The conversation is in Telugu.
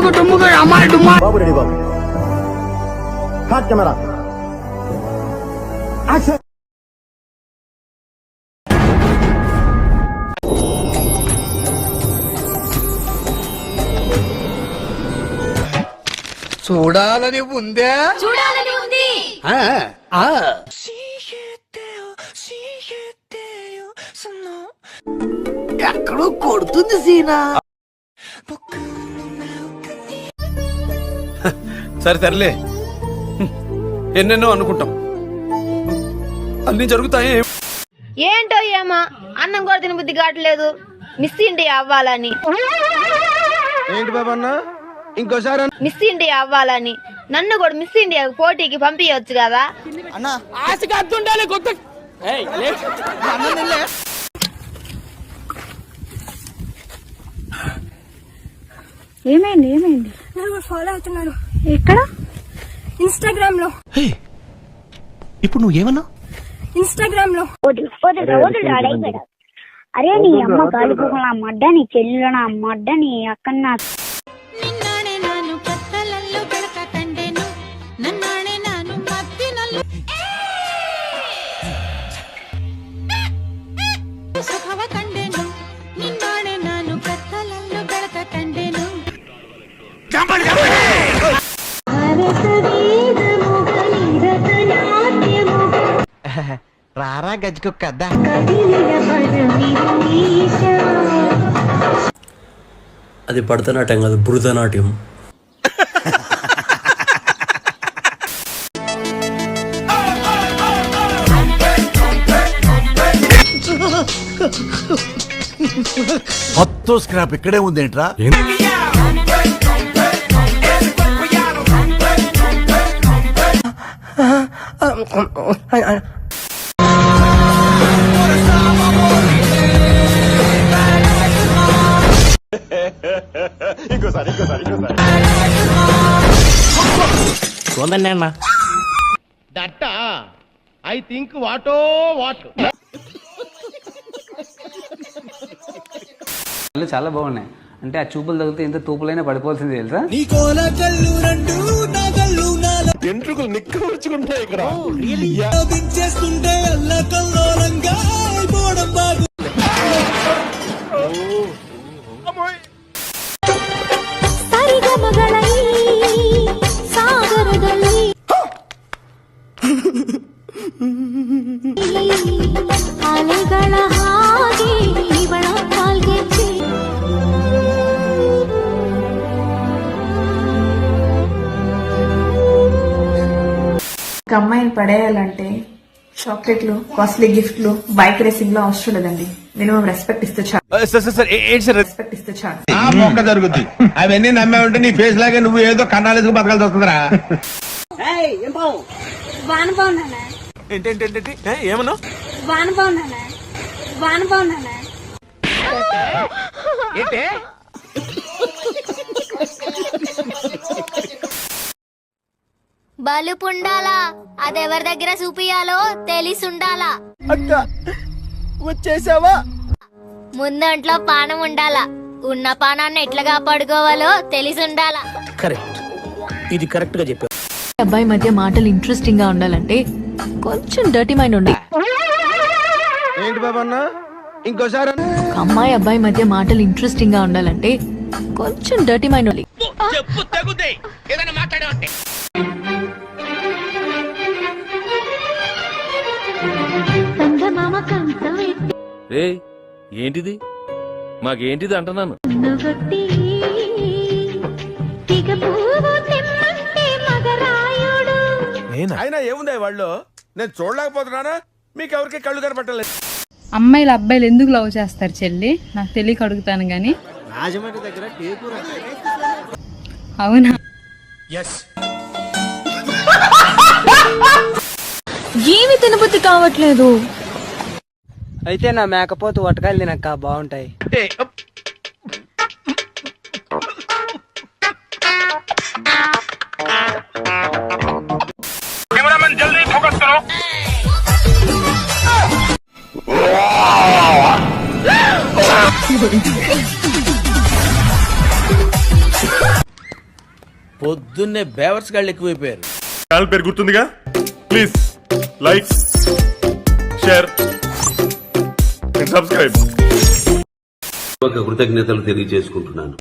డుమ్ముకు డుమ్ముకు అమ్మాయి డుమ్మా. బాబు రెడీ బాబు. Hot camera action. చూడాలని ఉందే. చూడాలని ఉంది. ఎక్కడో కొడుతుంది సీనా. సరే తరలే, ఎన్నెన్నో అనుకుంటాం, అన్ని జరుగుతాయి. ఏంటో ఏమో అన్నం కూడా తిన బుద్ధి కావట్లేదు. మిస్ ఇండియా అవ్వాలని. ఏంటి బాబు అన్న ఇంకోసారి మిస్ ఇండియా అవ్వాలని నన్ను కూడా మిస్ ఇండియా పోటీకి పంపించవచ్చు కదా. ఆశకి అద్దుండాలి కొత్త. ఏమైంది ఏమైంది? ఫాలో అవుతున్నాను. ఎక్కడ? ఇన్స్టాగ్రామ్ లో. ఇప్పుడు నువ్వేమన్నా? ఇన్స్టాగ్రామ్ లో. అరే నీ అమ్మ గాలిపోగల మడ్డ, నీ చెల్లెలు నా మడ్డ, నీ అక్కన్న రారా గజ్జుకుక్క. అది భరతనాట్యం కాదు, బృదనాట్యం. మొత్తం స్క్రాప్ ఇక్కడే ఉందేంట్రా? That I think what a what. చాలా బాగున్నాయి. అంటే ఆ చూపులు తగిలితే ఎంత తూపులైనా పడిపోవాల్సింది తెలుసా. ఎంట్రుకలు నిక్కవచ్చుకుంటాయి ఇక్కడ. అమ్మాయిని పడేయాలంటే చాక్లెట్లు, కాస్ట్లీ గిఫ్ట్లు, బైక్ రేసింగ్ లో అవసరం లేదండి. మినిమం రెస్పెక్ట్ ఇస్తే చాలు. రెస్పెక్ట్ ఇస్తే చాలు. మొక్క జరుగుద్ది. అవన్నీ నమ్మే ఉంటే నీ ఫేస్ లాగే నువ్వు ఏదో కన్నాలేసుకు బతకాల్సి వస్తుందిరా. ఏంటేంటి ఏమన్నా? బలుపుండాలా, అదెవరి దగ్గర చూపియాలో తెలిసుండాలా. వచ్చేసావా? ముందంట్లో పానం ఉండాలా, ఉన్న పానాన్ని ఎట్లా కాపాడుకోవాలో తెలిసుండాలా. కరెక్ట్, ఇది కరెక్ట్ గా చెప్పావు. అబ్బాయి మధ్య మాటలు ఇంట్రెస్టింగ్ గా ఉండాలంటే కొంచెం డర్టీ మైండ్ ఉండాలి. ఏంటి బాబు అన్న ఇంకోసారి? అమ్మాయి అబ్బాయి మధ్య మాటలు ఇంట్రెస్టింగ్ గా ఉండాలంటే కొంచెం డర్టీ మైండ్ ఉండాలి. చెప్పు తగ్గుతాయి ఏదైనా మాట్లాడే. ఏంటిది? మాకేంటిది అంటున్నాను. అయినా ఏముంది వాళ్ళు? నేను చూడలేకపోతున్నానా? మీకెవరికి కళ్ళు కనపట్టలేదు. అమ్మాయిలు అబ్బాయిలు ఎందుకు లవ్ చేస్తారు చెల్లి? నాకు తెలియక అడుగుతాను గాని. రాజమండ్రి దగ్గర అవునా? ఏమి తినబుద్ధి కావట్లేదు. అయితే నా మేకపోతు వటకాయలు తినక్క బాగుంటాయి. జల్దీ ఫోకస్ కరో. పొద్దున్నే బేవర్స్ గాళ్ళు ఎక్కువైపోయారు. ఛానల్ పేరు గుర్తుందిగా, please like share and subscribe. కృతజ్ఞతలు తెలియజేసుకుంటున్నాను.